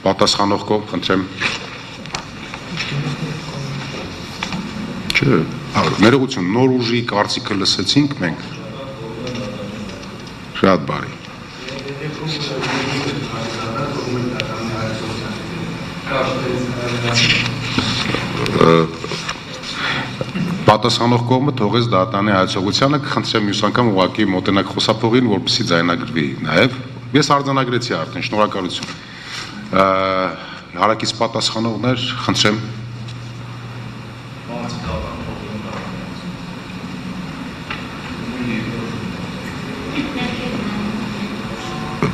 Պատասխանող կողմ, խնդրեմ։ Չէ, ներողություն, նոր ուժի կարծիքը լսեցինք մենք։ Շատ բարի։ Պատասխանող կողմը թողեց դատանի հայեցողությանը, կխնդրեմ մյուս անգամ ուղղակի մոտենակ խոսափողին, որպեսզի ձայնագրվի նաև։ Ես արձանագրեցի արդեն, շնորհակալություն։ Հարակից պատասխանողներ, խնդրեմ։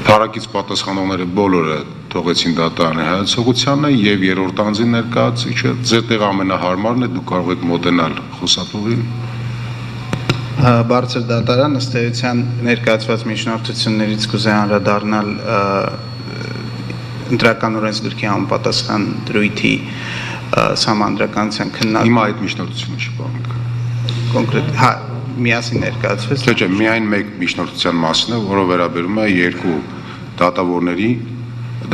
Հարակից պատասխանողները բոլորը թողեցին դատարանի հայեցողությանը եւ երրորդ անձին ներկայացուցիչը ձեր տեղ ամենահարմարն է, դուք կարող եք մոտենալ խոսափողին։ Բարձր դատարան ըստ էության ներկայացված միջնորդություններից կուզեի անդրադառնալ ընտրական օրենսգրքի համապատասխան դրույթի սահմանադրականության քննարկումը։ Հիմա այդ միջնորդությունը չի բանկ։ Կոնկրետ, հա, միասին ներկայացվեց։ Չէ, միայն մեկ միջնորդության մասն է, որը վերաբերում է երկու դատավորների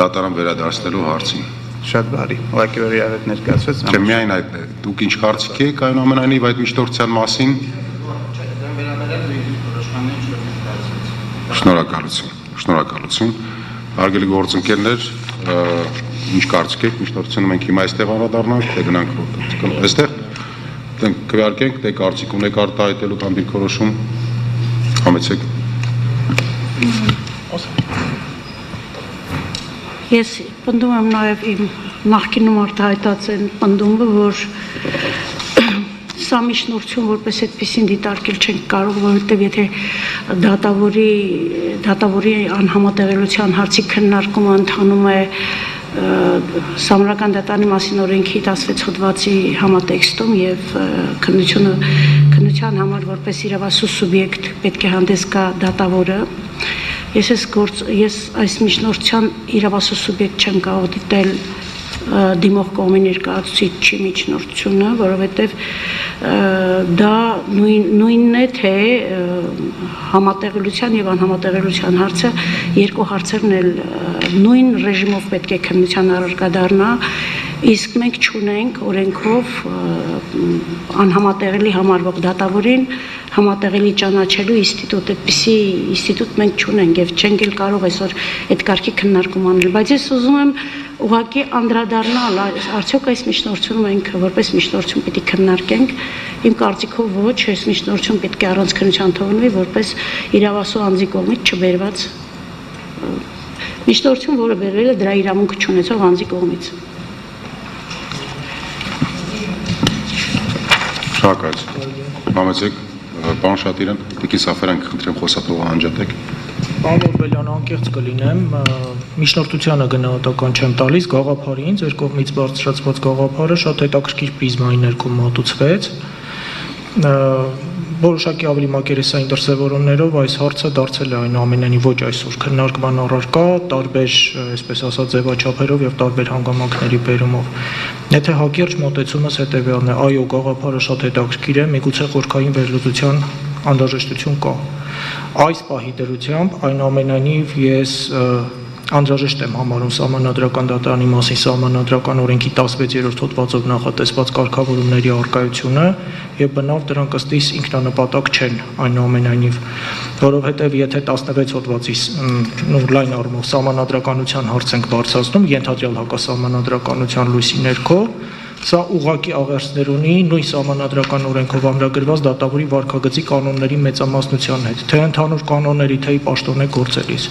դատարան վերադարձնելու հարցին։ Շատ բարի, ուղղակի որ իրար հետ ներկայացվեց։ Չէ, միայն այդ է։ Դուք ինչ կարծիք եք այնուամենայնիվ այդ միջնորդության մասին։ Շնորհակալություն։ Հարգելի գործընկերներ, ինչ կարծիք եք միջնորդությունը մենք հիմա այստեղ անդրադառնանք, թե գնանք որտեղ։ Այստեղ քվեարկենք, թե կարծիք ունեք արտահայտելու կամ դիրքորոշում։ Համեցեք։ Ես պնդում եմ նաև իմ նախկինում արտահայտած են պնդումը, որ սա միջնորդություն որպես այդպեսին դիտարկել չենք կարող, որովհետև եթե դատավորի անհամատեղելիության հարցի քննարկումը ընթանում է Սահմանադրական դատարանի մասին օրենքի 16 հոդվածի համատեքստում եւ քննության համար որպես իրավասու սուբյեկտ պետք է հանդես գա դատավորը, ես այս միջնորդության իրավասու սուբյեկտ չեմ կարող դիտել դիմող կողմի ներկայացուցիչի միջնորդությունը, որովհետև դա նույնն է, թե համատեղելիության եւ անհամատեղելիության հարցը երկու հարցերն էլ նույն ռեժիմով պետք է քննության առարկա դառնա, իսկ մենք չունենք օրենքով անհամատեղելի համարվող դատավորին համատեղելի ճանաչելու ինստիտուտ, այդպիսի ինստիտուտ մենք չունենք եւ չենք էլ կարող այսօր այդ կարգի քննարկում անել, բայց ես ուզում եմ ուղղակի անդրադառնալ, արդյոք այս միջնորդությունը մենք որպես միջնորդություն պիտի քննարկենք, իմ կարծիքով ոչ, այս միջնորդություն պետք է առանց քննության թողնվի, որպես իրավասու անձի կողմից չբերված միջնորդություն, որը բերվել է դրա իրավունքը չունեցող անձի կողմից։ Շնորհակալություն։ Համեցեք, պարոն Շատիրյան, Տիկին Սաֆարյան, կխնդրեմ խոսափողը անջատեք։ Պարոն Օրբելյան, անկեղծ կլինեմ, միջնորդությանը գնահատական չեմ տալիս, գաղափարին, ձեր կողմից բարձրացված գաղափարը շատ հետաքրքիր պրիզմայի ներքո մատուցվեց։ Որոշակի ավելի մակերեսային դրսևորումներով այս հարցը դարձել է այնուամենայնիվ ոչ այսօր քննարկման առարկա, տարբեր, այսպես ասած, ձևաչափերով եւ տարբեր հանգամանքների բերումով։ Եթե հակիրճ մոտեցումս հետեւյալն է, այո, գաղափարը շատ հետաքրքիր է, միգուցե խորքային վերլուծության անհրաժեշտություն կա։ Այս պահի դրությամբ այնուամենայնիվ ես անհրաժեշտ եմ համարում Սահմանադրական դատարանի մասին Սահմանադրական օրենքի 16-րդ հոդվածով նախատեսված կարգավորումների առկայությունը եւ բնավ դրանք ըստ իս ինքնանպատակ չեն այնուամենայնիվ, որովհետեւ եթե 16 հոդվածի լայն առումով սահմանադրականության հարց ենք բարձրացնում, ենթադրյալ հակասահմանադրականության լույսի ներքո, սա ուղղակի աղերսներ ունի նույն սահմանադրական օրենքով ամրագրված դատավորի վարքագծի կանոնների մեծամասնության հետ, թե ընդհանուր կանոնների, թե պաշտոնե գործելիս։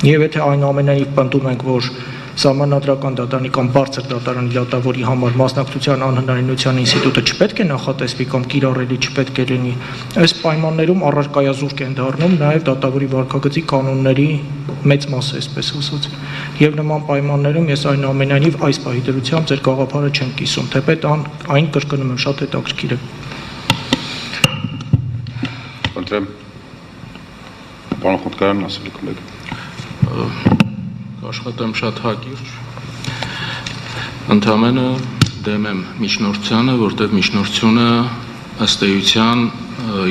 Եվ եթե այնուամենայնիվ պնդում ենք, որ Սահմանադրական դատարանի կամ բարձր դատարանի դատավորի համար մասնակցության անհնարինության ինստիտուտը չպետք է նախատեսվի կամ կիրառելի չպետք է լինի, այս պայմաններում առարկայազուրկ են դառնում նաև դատավորի վարքագծի կանոնների մեծ մասը, այսպես ասած։ Եվ նման պայմաններում ես այնուամենայնիվ այս պահի դրությամբ ձեր գաղափարը չեմ կիսում, թեպետ այն կրկնում եմ շատ հետաքրքիր է։ Խնդրեմ, պարոն Խոտկարյանն ասել եք։ Աշխատեմ շատ հակիրճ, ընդամենը դեմ եմ միջնորդությանը, որտեղ միջնորդությունը ըստ էության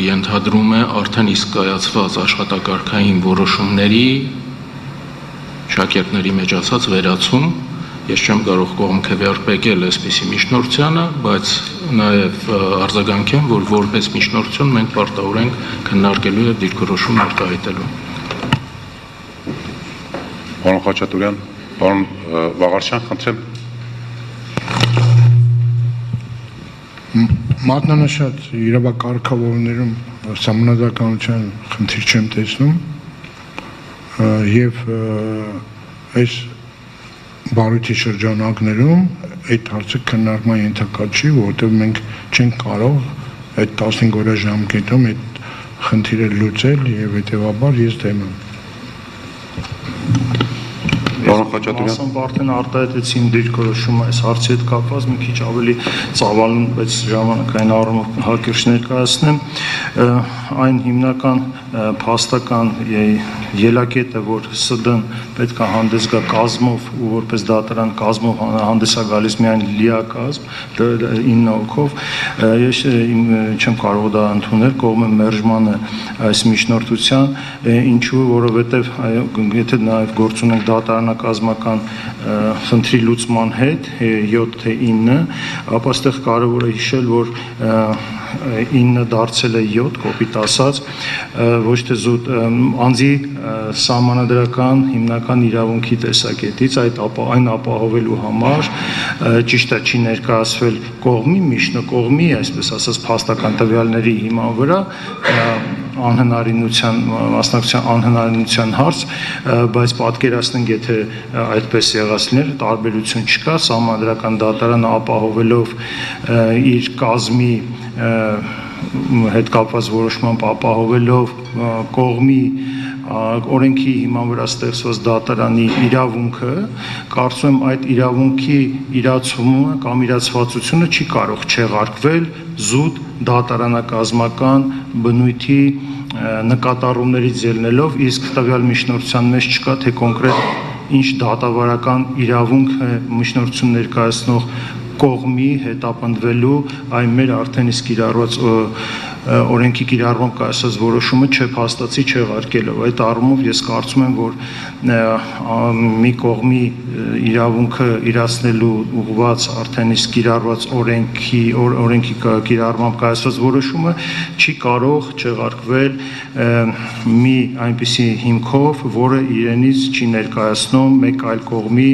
ենթադրում է արդեն իսկ կայացված աշխատակարգային որոշումների շակերտների մեջ ասած վերացում ես չեմ կարող կողմ քվեարկել այսպիսի միջնորդությանը, բայց նաև արձագանքեմ, որ որպես միջնորդություն մենք պարտավոր ենք քննարկելու եւ դիրքորոշում արտահայտելու։ Պարոն Խաչատուրյան, պարոն Վաղարշյան, խնդրեմ։ Մատնանշած իրավակարգավորներում սահմանադրականության խնդիր չեմ տեսնում եւ այս բարույթի շրջանակներում այդ հարցը քննարկման ենթակա չի, որովհետեւ մենք չենք կարող այդ 15 օրյա ժամկետում այդ խնդիրը լուծել եւ հետեւաբար ես դեմ եմ։ Պարոն Խաչատուրյան, Մասամբ արդեն արտահայտեցին դիրքորոշումը այս հարցի հետ կապված մի քիչ ավելի ծավալուն, բայց ժամանակային առումով հակիրճ ներկայացնեմ, այն հիմնական փաստական ելակետը, որ ՍԴ-ն պետք է հանդես գա կազմով ու որպես դատարան կազմով հանդես է գալիս միայն լիակազմ 9 հոգով, ես չեմ կարող դա ընդունել, կողմ եմ մերժմանը այս միջնորդության, ինչու, որովհետև եթե նաև գործ ունենք դատարանակազմական խնդրի լուծման հետ 7 թե 9, ապա այստեղ կարևոր է հիշել, որ 9 դարձել է 7, կոպիտ ասած, ոչ թե զուտ անձի սահմանադրական հիմնական իրավունքի տեսակետից այն ապահովելու համար ճիշտ է չի ներկայացվել կողմի, միջնակողմի, այսպես ասած փաստական տվյալների հիման վրա անհնարինության մասնակցության անհնարինության հարց, բայց պատկերացնենք, եթե այդպես եղած լիներ, տարբերություն չկա, սահմանադրական դատարանը ապահովելով իր կազմի հետ կապված որոշմամբ ապահովելով կողմի օրենքի հիման վրա ստեղծված դատարանի իրավունքը, կարծում եմ այդ իրավունքի իրացումը կամ իրացվածությունը չի կարող չեղարկվել զուտ դատարանակազմական բնույթի նկատառումներից ելնելով, իսկ տվյալ միջնորդության մեջ չկա, թե կոնկրետ ինչ դատավարական իրավունք է միջնորդություն ներկայացնող կողմի հետապնդվելու այն մեր արդեն իսկ կիրառված օրենքի կիրառմամբ կայացած որոշումը չփաստացի չեղարկելով։ Այդ առումով ես կարծում եմ, որ մի կողմի իրավունքը իրացնելու ուղղված արդեն իսկ կիրառված օրենքի կիրառմամբ կայացած որոշումը չի կարող չեղարկվել մի այնպիսի հիմքով, որը իրենից չի ներկայացնում մեկ այլ կողմի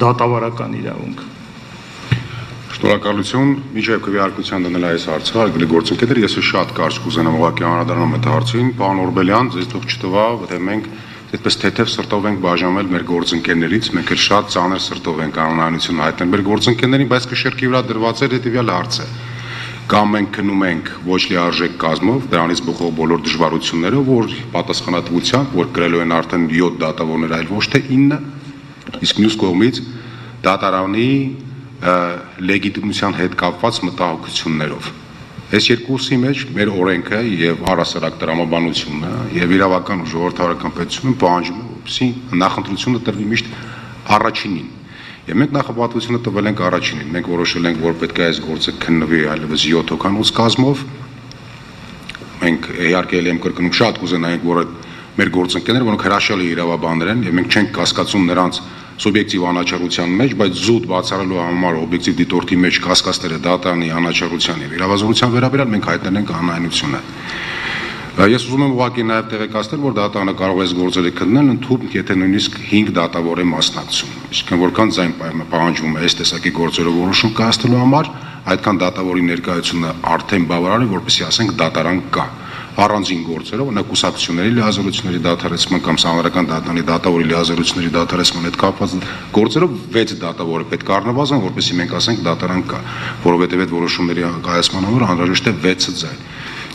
դատավարական իրավունք։ Շնորհակալություն, միջև քվեարկության դնել այս հարցը, հարգելի գործընկերներ, ես շատ կարճ կուզենամ ուղղակի անդրադառնամ այդ հարցին, պարոն Օրբելյան, ձեզ թող չտվա, թե մենք այդպես թեթև սրտով ենք բաժանել մեր գործընկերներից, մենք էլ շատ ծանր սրտով ենք անհնարինություն հայտնել մեր գործընկերներին, բայց կշերքի վրա դրված է հետևյալ հարցը. կամ մենք քնում ենք ոչ լիարժեք կազմով, դրանից բխող բոլոր դժվարություններով, որ պատասխանատվությամբ, որ կրելու են արդեն 7 դատավորներ, այլ ոչ թե 9, իսկ մյուս կողմից դատարանի լեգիտիմության հետ կապված մտահոգություններով։ Այս երկուսի մեջ մեր օրենքը եւ առասարակ տրամաբանությունը եւ իրավական ու ժողովրդավարական պետությունը պահանջում է, որպեսզի նախընտրությունը տրվի միշտ առաջինին։ Եվ մենք նախապատվությունը տվել ենք առաջինին։ Մենք որոշել ենք, որ պետք է այս գործը քննվի այլևս 7 հոգանոց կազմով։ Մենք իհարկե եմ կրկնում շատ կուզենայինք, որ մեր գործընկերները, որոնք հրաշալի իրավաբաններ են, եւ մենք չենք կասկածում նրանց սուբյեկտիվ անաչառության մեջ, բայց զուտ բացառելու համար օբյեկտիվ դիտորդի մեջ կասկածները դատարանի անաչառության եւ իրավազորության վերաբերյալ մենք հայտնել ենք անհայտությունը։ Ես ուզում եմ ուղղակի նաեւ տեղեկացնել, որ դատարանը կարող է այս գործերը քննել ընդհանուր, եթե նույնիսկ 5 դատավոր է մասնակցում։ Իսկ որքան ձայն պահանջվում է այս տեսակի գործերով որոշում կայացնելու համար, այդքան դատավորի ներկայությունը արդեն բավարար է, որպեսզի ասենք դատարան կա։ Առանձին գործերով, նա կուսակցությունների լիազորությունների դադարեցման կամ սահմանադրական դատարանի դատավորի լիազորությունների դադարեցման հետ կապված գործերով 6 դատավոր է պետք առնվազն, որպեսզի մենք ասենք դատարան կա, որովհետև այդ որոշումների կայացման համար անհրաժեշտ է 6 ձայն։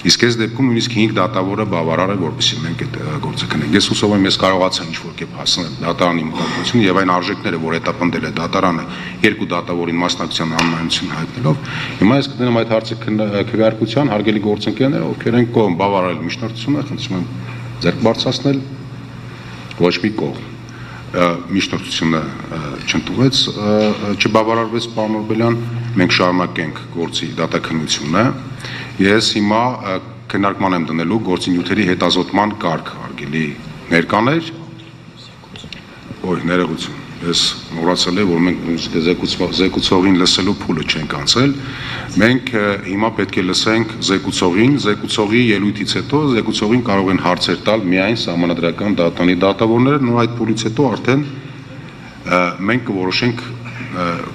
Իսկ այս դեպքում նույնիսկ 5 դատավորը բավարար է, որպեսզի մենք այդ գործը քննենք։ Ես հուսով եմ, ես կարողացա ինչ-որ կերպ հասնել դատարանի մտահոգությունը եւ այն արժեքները, որ հետապնդել է դատարանը 2 դատավորին մասնակցության անհնարինություն հայտնելով։ Հիմա ես կդնեմ այդ հարցը քվեարկության, հարգելի գործընկերներ, ովքեր են կողմ բավարարել միջնորդությունը, խնդրում եմ ձեռք բարձրացնել, ոչ մի կողմ միջնորդությունը չընդունվեց, չբավարարվեց, պարոն Օրբելյան, մենք շարունակենք գործի դատաքննությունը։ Ես հիմա քննարկման եմ դնելու գործի նյութերի հետազոտման կարգ, հարգելի ներկաներ, ներողություն։ ես մոռացել եմ, որ մենք զեկուցողին լսելու փուլը չենք անցել, մենք հիմա պետք է լսենք զեկուցողին, զեկուցողի ելույթից հետո զեկուցողին կարող են հարցեր տալ միայն սահմանադրական դատանի դատավորները, նոր այդ փուլից հետո արդեն մենք կորոշենք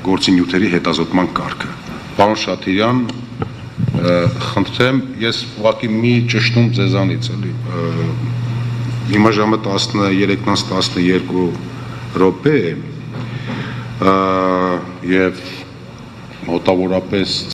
գործի նյութերի հետազոտման կարգը։ Պարոն Շաթիրյան, խնդրեմ, ես ուղղակի մի ճշտում ձեզանից էլի։ Հիմա ժամը 13:12 րոպե է եւ մոտավորապես